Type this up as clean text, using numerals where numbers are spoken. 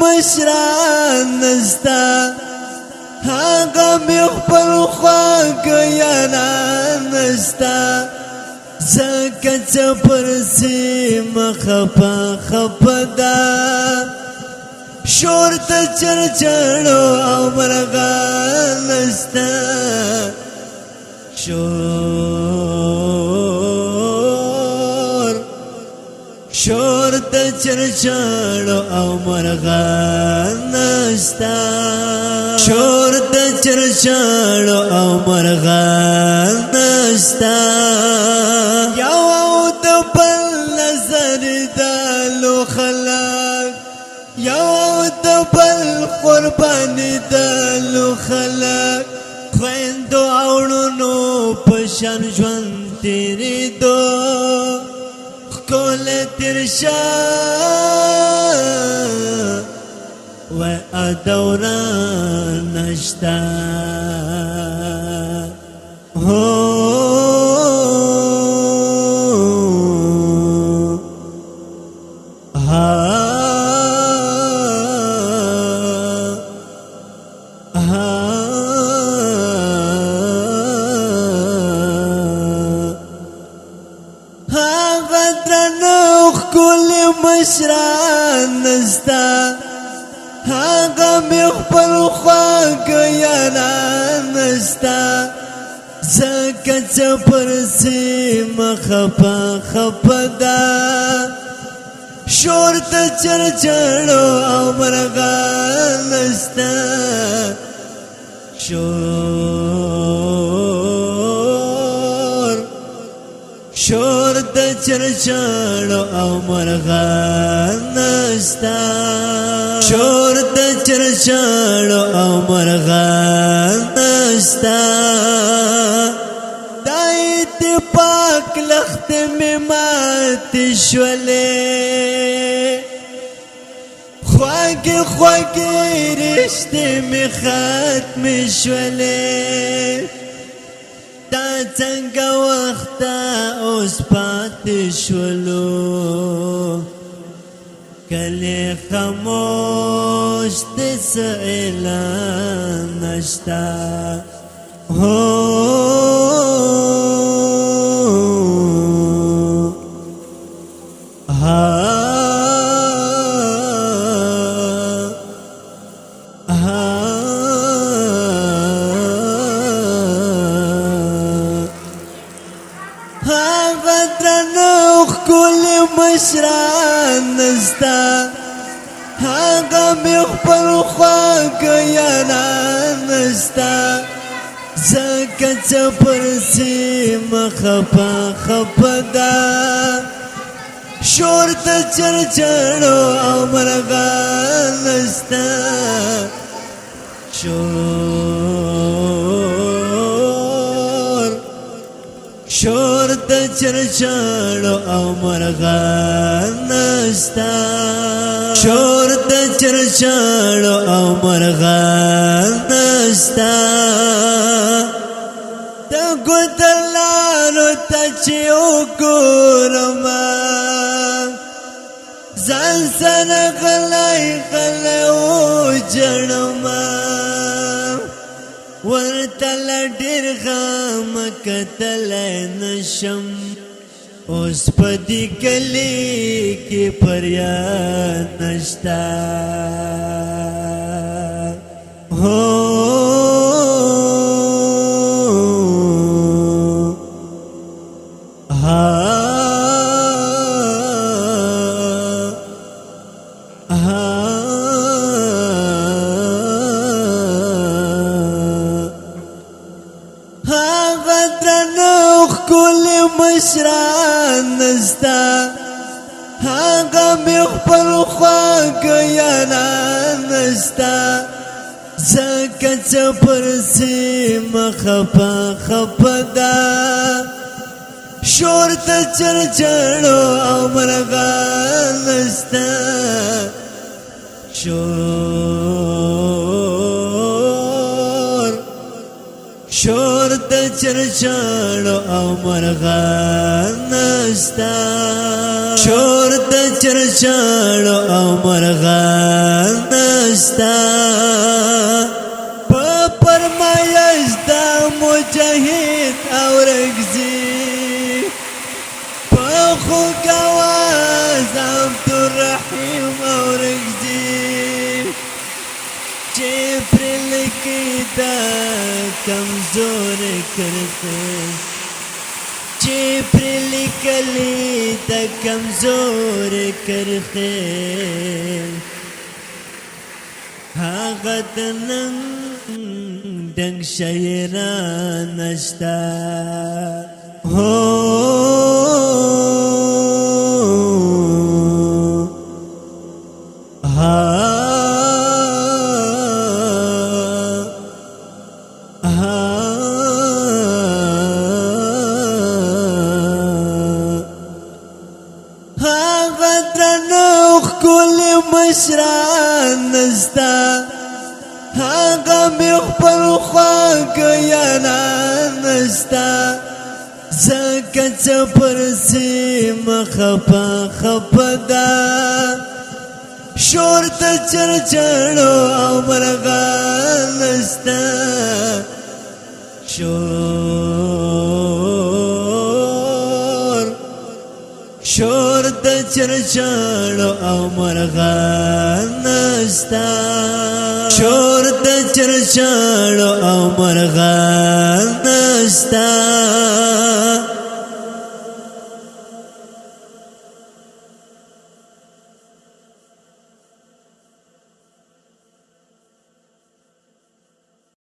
مشران نستا هاگا می خپل خواک یاران نستا زکا چپرسی مخپا خپدا شور تا چرچڑو او مرغان نستا شور تا چرچڑو او مرغان نستا شور تا چرچڑو او مرغان نستا یو او دبل نظر دالو خلاق یو او دبل قربانی دالو خلاق خویندو اوڑنو پشان جوان تیری دو کول ترشا و ادورا نشتا مشران نستا هاگا می خپل خواک یاران نستا زکا چپرسی مخپا خپدا شور تا چرچڑو او مرغان نستا شور د چرچړو او مرغان نستا شور د چرچړو او مرغان نستا د اتفاق لخت می مات شولې خواږه خواږه رشتې می ختم شولې دا څنګه وخت اوس پاتې شولو کله خاموش دې څه اعلان نشتا مشران نستا هاگا می خپل خواک یاران نستا زکا چپرسی مخپا خپدا شور تا چرچڑو او مرغان نستا شور د چرچړو او مرغان نستا شور د چرچړو او مرغان نستا د ګوتلانو ته چې وګورم ځان سره غلی غلی وجړم ورتل ډېر غم کتلی نشم اوس په دې کلي کې فریاد نشته مشران نستا هاگا می خپل خواک یاران نستا زکا چپرسی مخپا خپدا شور تا چرچڑو او مرغان نستا شور د چرچاړو او مرغان نستا شور د چرچاړو او مرغان نستا په فرمایش د مجاهد او رګزي په خوږ اواز عبدالرحیم او رګزي چې پر لیکي دا کمزور کرتے چې پر لیکلی دا کمزور کرتے هغه د نن ډنګ شاعران نشتا هو مشران نستا هغه مې خپل خواږه یاران نستا ځکه چې پر سیمه خفه ده شور د چرچاړو او مرغان نستا شور د چرچاړو او مرغان نستا شور د چرچاړو او مرغان نستا